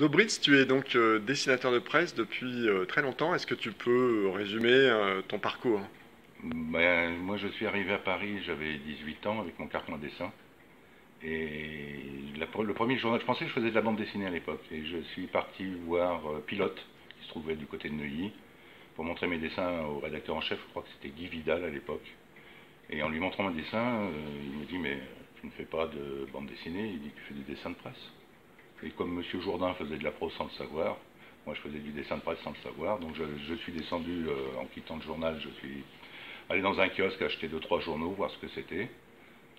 Dobritz, tu es donc dessinateur de presse depuis très longtemps. Est-ce que tu peux résumer ton parcours? Ben, moi, je suis arrivé à Paris, j'avais 18 ans avec mon carton à dessin. Et le premier journal, je pensais que je faisais de la bande dessinée à l'époque. Et je suis parti voir Pilote, qui se trouvait du côté de Neuilly, pour montrer mes dessins au rédacteur en chef. Je crois que c'était Guy Vidal à l'époque. Et en lui montrant mon dessin, il me dit: Mais tu ne fais pas de bande dessinée, il dit: Tu fais du dessin de presse. Et comme Monsieur Jourdain faisait de la prose sans le savoir, moi je faisais du dessin de presse sans le savoir. Donc je suis descendu en quittant le journal, je suis allé dans un kiosque acheter deux trois journaux, voir ce que c'était,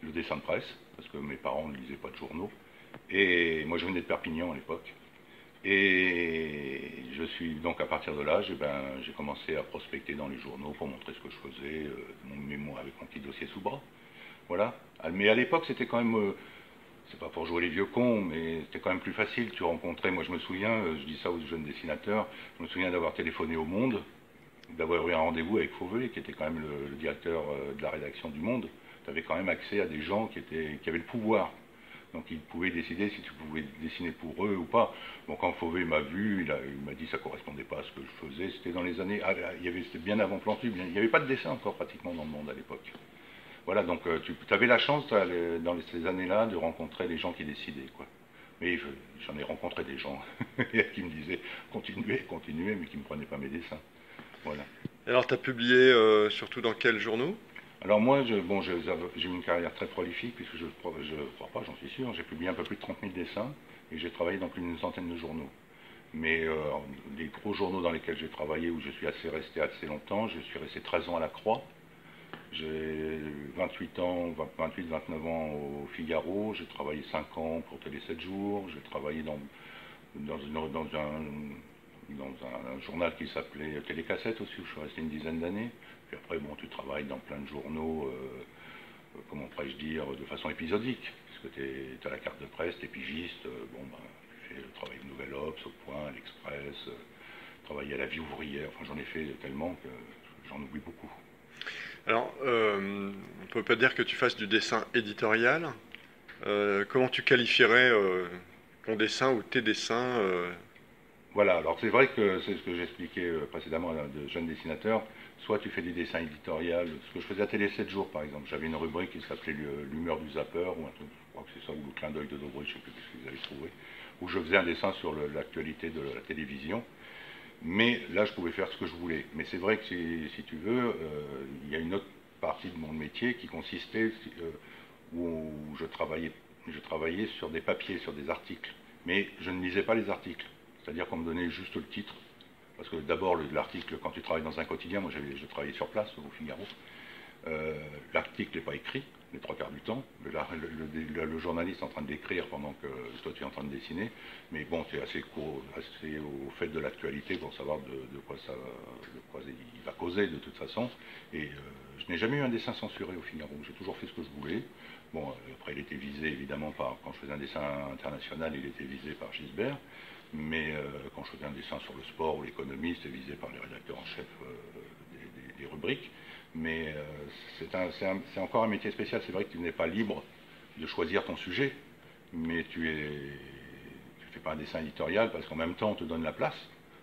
le dessin de presse, parce que mes parents ne lisaient pas de journaux. Et moi je venais de Perpignan à l'époque. Et je suis donc à partir de là, j'ai commencé à prospecter dans les journaux pour montrer ce que je faisais, mon mémoire avec mon petit dossier sous bras. Voilà. Mais à l'époque, c'était quand même, c'est pas pour jouer les vieux cons, mais c'était quand même plus facile. Tu rencontrais, moi je me souviens, je dis ça aux jeunes dessinateurs, je me souviens d'avoir téléphoné au Monde, d'avoir eu un rendez-vous avec Fauvet, qui était quand même le directeur de la rédaction du Monde. Tu avais quand même accès à des gens qui avaient le pouvoir. Donc ils pouvaient décider si tu pouvais dessiner pour eux ou pas. Bon, quand Fauvet m'a vu, il m'a dit que ça correspondait pas à ce que je faisais. C'était dans les années, c'était bien avant Plantu, il n'y avait pas de dessin encore pratiquement dans le Monde à l'époque. Voilà, donc tu avais la chance dans ces années-là de rencontrer les gens qui décidaient, quoi. Mais j'en ai rencontré des gens qui me disaient continuez, continuez, mais qui ne me prenaient pas mes dessins. Voilà. Alors, tu as publié surtout dans quels journaux? Alors moi, j'ai eu une carrière très prolifique, puisque je crois pas, j'en suis sûr, j'ai publié un peu plus de 30 000 dessins, et j'ai travaillé dans plus d'une centaine de journaux. Mais les gros journaux dans lesquels j'ai travaillé, où je suis resté assez longtemps, je suis resté 13 ans à la Croix, j'ai 28 ans, 28-29 ans au Figaro, j'ai travaillé 5 ans pour Télé 7 jours, j'ai travaillé dans un journal qui s'appelait Télécassette aussi, où je suis resté une dizaine d'années. Puis après, bon, tu travailles dans plein de journaux, comment pourrais-je dire, de façon épisodique, puisque tu as la carte de presse, tu es pigiste, tu fais le travail de Nouvelle Obs, au Point, à l'Express, travailler à la Vie ouvrière, enfin j'en ai fait tellement que j'en oublie beaucoup. Alors, on peut pas dire que tu fasses du dessin éditorial. Comment tu qualifierais ton dessin ou tes dessins Voilà, alors c'est vrai que c'est ce que j'expliquais précédemment à de jeunes dessinateurs. Soit tu fais des dessins éditoriaux, ce que je faisais à Télé 7 jours par exemple. J'avais une rubrique qui s'appelait l'humeur du zapper, ou un truc, je crois que c'est ça, ou le clin d'œil de Dobry, je ne sais plus ce qu'ils avaient trouvé, où je faisais un dessin sur l'actualité de la télévision. Mais là, je pouvais faire ce que je voulais. Mais c'est vrai que si tu veux, il y a une autre partie de mon métier qui consistait où je travaillais sur des papiers, sur des articles. Mais je ne lisais pas les articles. C'est-à-dire qu'on me donnait juste le titre. Parce que d'abord, l'article, quand tu travailles dans un quotidien, moi je travaillais sur place au Figaro, l'article n'est pas écrit les trois quarts du temps. Le journaliste est en train de l'écrire pendant que toi tu es en train de dessiner. Mais bon, tu es assez au fait de l'actualité pour savoir de quoi il va causer de toute façon. Et je n'ai jamais eu un dessin censuré au Figaro. J'ai toujours fait ce que je voulais. Bon, après, il était visé évidemment quand je faisais un dessin international, il était visé par Gisbert. Mais quand je faisais un dessin sur le sport ou l'économie, c'était visé par les rédacteurs en chef des rubriques. Mais c'est encore un métier spécial. C'est vrai que tu n'es pas libre de choisir ton sujet, mais tu fais pas un dessin éditorial parce qu'en même temps on te donne la place.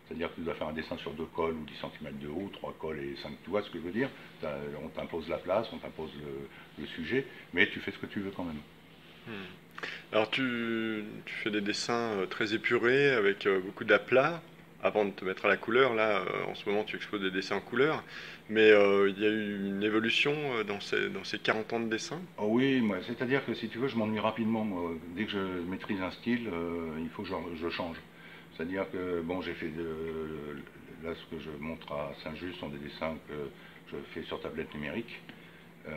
C'est-à-dire que tu dois faire un dessin sur 2 cols ou 10 cm de haut, 3 cols et 5, tu vois ce que je veux dire. On t'impose la place, on t'impose le sujet, mais tu fais ce que tu veux quand même. Hmm. Alors, tu fais des dessins très épurés avec beaucoup d'aplat avant de te mettre à la couleur. Là, en ce moment, tu exposes des dessins en couleur. Mais il y a eu une évolution dans ces 40 ans de dessin. Oh oui, c'est-à-dire que si tu veux, je m'ennuie rapidement. Moi. Dès que je maîtrise un style, il faut que je change. C'est-à-dire que, bon, là, ce que je montre à Saint-Just sont des dessins que je fais sur tablette numérique,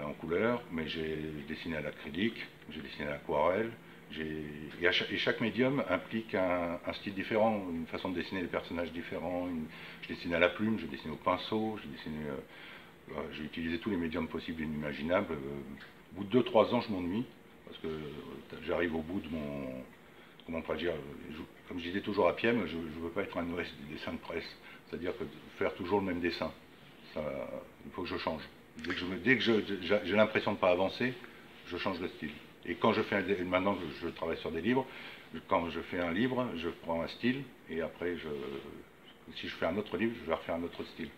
en couleur, mais j'ai dessiné à l'acrylique, j'ai dessiné à l'aquarelle, et chaque médium implique un style différent, une façon de dessiner les personnages différents. Je dessine à la plume, je dessine au pinceau, j'ai utilisé tous les médiums possibles et inimaginables. Au bout de 2-3 ans, je m'ennuie, parce que j'arrive au bout de mon... Comment pas dire, comme je disais toujours à Piem, je ne veux pas être un OS du dessin de presse. C'est-à-dire que faire toujours le même dessin, ça, il faut que je change. Dès que j'ai l'impression de ne pas avancer, je change de style. Et quand maintenant que je travaille sur des livres, Quand je fais un livre, je prends un style, et après, si je fais un autre livre, je vais refaire un autre style.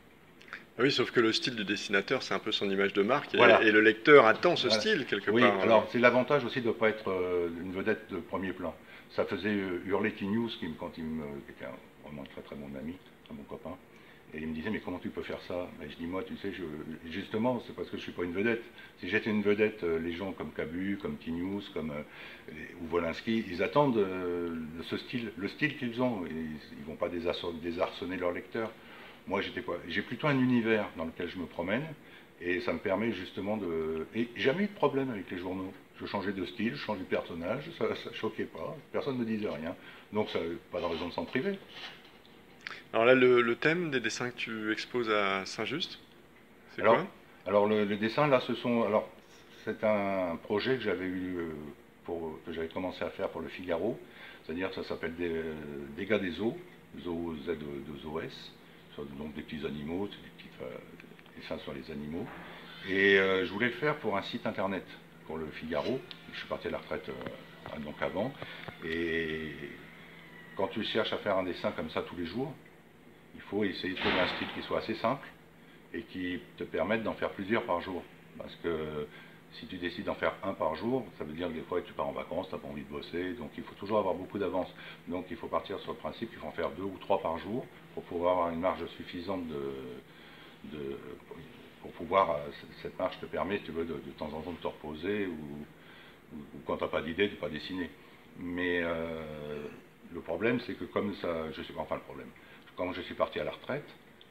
Ah oui, sauf que le style du dessinateur, c'est un peu son image de marque, Voilà. et le lecteur attend ce Voilà. style quelque Oui, part. alors c'est l'avantage aussi de ne pas être une vedette de premier plan. Ça faisait hurler T-News, qui était vraiment un très très bon ami, très bon copain. Et il me disait, mais comment tu peux faire ça? Ben, je dis, moi, tu sais, justement, c'est parce que je ne suis pas une vedette. Si j'étais une vedette, les gens comme Cabu, comme T-News, ou Wolinski, ils attendent ce style, le style qu'ils ont. Ils ne vont pas désarçonner leur lecteur. Moi, j'ai plutôt un univers dans lequel je me promène, et ça me permet justement de... Et jamais eu de problème avec les journaux. Je changeais de style, je changeais de personnage, ça ne choquait pas, personne ne me disait rien. Donc, ça, pas de raison de s'en priver. Alors là, le thème des dessins que tu exposes à Saint-Just, c'est quoi? Alors, alors le dessin, là, alors, c'est un projet que j'avais eu, que j'avais commencé à faire pour le Figaro. C'est-à-dire que ça s'appelle Dégâts des eaux, zoo Z de ZOS, donc des petits animaux, des petits dessins sur les animaux. Et je voulais le faire pour un site internet, pour le Figaro. Je suis parti à la retraite donc avant. Et quand tu cherches à faire un dessin comme ça tous les jours, il faut essayer de trouver un style qui soit assez simple et qui te permette d'en faire plusieurs par jour. Parce que si tu décides d'en faire un par jour, ça veut dire que des fois tu pars en vacances, tu n'as pas envie de bosser, donc il faut toujours avoir beaucoup d'avance. Donc il faut partir sur le principe qu'il faut en faire 2 ou 3 par jour pour pouvoir avoir une marge suffisante pour pouvoir, cette marge te permet, si tu veux, de temps en temps de te reposer ou quand tu n'as pas d'idée, de ne pas dessiner. Mais le problème, c'est que comme ça, enfin le problème, quand je suis parti à la retraite,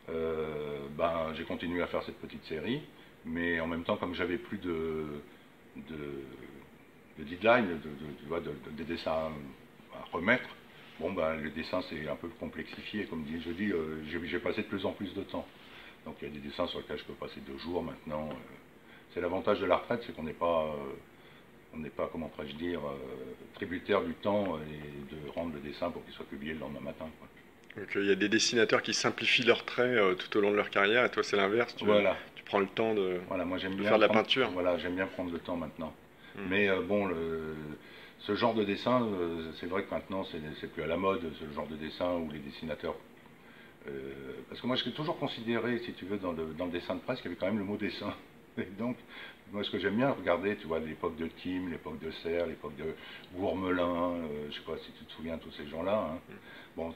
j'ai continué à faire cette petite série, mais en même temps, comme j'avais plus de, de deadline, des dessins à remettre, le dessin c'est un peu complexifié, comme je dis, j'ai passé de plus en plus de temps. Donc il y a des dessins sur lesquels je peux passer 2 jours maintenant. C'est l'avantage de la retraite, c'est qu'on n'est pas, comment pourrais-je dire, tributaire du temps et de rendre le dessin pour qu'il soit publié le lendemain matin, quoi. Donc il y a des dessinateurs qui simplifient leurs traits tout au long de leur carrière, et toi c'est l'inverse, Voilà. tu prends le temps Voilà, moi de faire de la peinture. voilà, j'aime bien prendre le temps maintenant. Hmm. Mais ce genre de dessin, c'est vrai que maintenant c'est plus à la mode, ce genre de dessin où les dessinateurs. Parce que moi j'ai toujours considéré, si tu veux, dans le dessin de presse, qu'il y avait quand même le mot dessin. Et donc, moi ce que j'aime bien regarder, tu vois, l'époque de Kim, l'époque de Serre, l'époque de Gourmelin, je sais pas si tu te souviens de tous ces gens-là. Hein. Bon,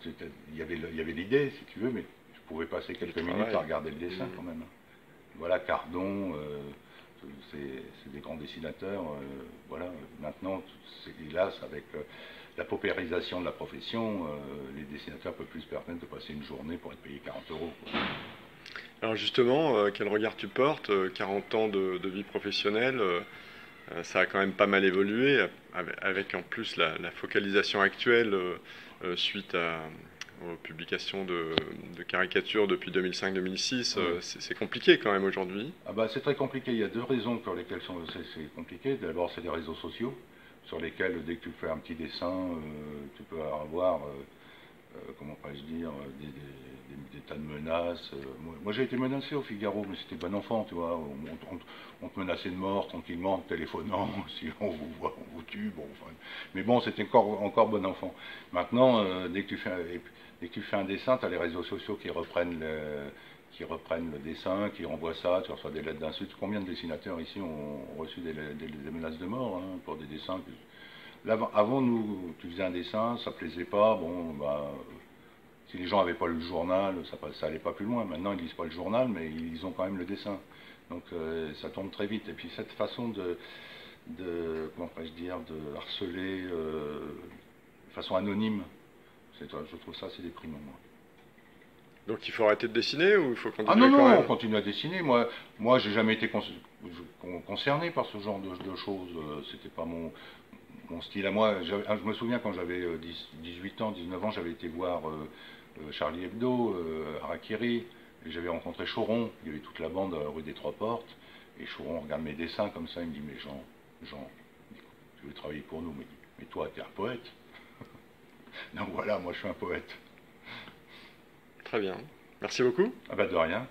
il y avait l'idée, si tu veux, mais je pouvais passer quelques minutes à regarder le dessin quand même. Voilà, Cardon, c'est des grands dessinateurs. Voilà, maintenant, hélas, avec la paupérisation de la profession, les dessinateurs peuvent plus se permettre de passer une journée pour être payé 40 euros. Quoi. Alors justement, quel regard tu portes? 40 ans de vie professionnelle, ça a quand même pas mal évolué, avec en plus la focalisation actuelle suite aux publications de caricatures depuis 2005-2006. Oui. C'est compliqué quand même aujourd'hui. Ah bah, c'est très compliqué. Il y a 2 raisons pour lesquelles c'est compliqué. D'abord, c'est les réseaux sociaux, sur lesquels, dès que tu fais un petit dessin, tu peux avoir, comment pourrais-je dire, des tas de menaces. Moi, j'ai été menacé au Figaro, mais c'était bon enfant, tu vois. On te menaçait de mort tranquillement en téléphonant. Si on vous voit, on vous tue. Bon, enfin. Mais bon, c'était encore bon enfant. Maintenant, dès que tu fais un dessin, tu as les réseaux sociaux qui reprennent le dessin, qui renvoient ça, tu reçois des lettres d'insultes. Combien de dessinateurs ici ont reçu des menaces de mort pour des dessins Là, avant, nous, tu faisais un dessin, ça plaisait pas, si les gens n'avaient pas lu le journal, ça allait pas plus loin. Maintenant, ils lisent pas le journal, mais ils ont quand même le dessin. Donc, ça tombe très vite. Et puis, cette façon comment pourrais-je dire, de harceler de façon anonyme, je trouve ça assez déprimant, moi. Donc il faut arrêter de dessiner ou il faut Ah non, continuer quand non, on même? continue à dessiner. Moi j'ai jamais été concerné par ce genre de choses. C'était pas mon style à moi. Je me souviens quand j'avais 18 ans, 19 ans, j'avais été voir Charlie Hebdo, Harakiri, et j'avais rencontré Choron. Il y avait toute la bande rue des Trois Portes. Et Choron regarde mes dessins comme ça, il me dit, mais Jean, tu veux travailler pour nous? Mais toi, t'es un poète. Donc voilà, moi je suis un poète. Très bien. Merci beaucoup. Ah bah de rien.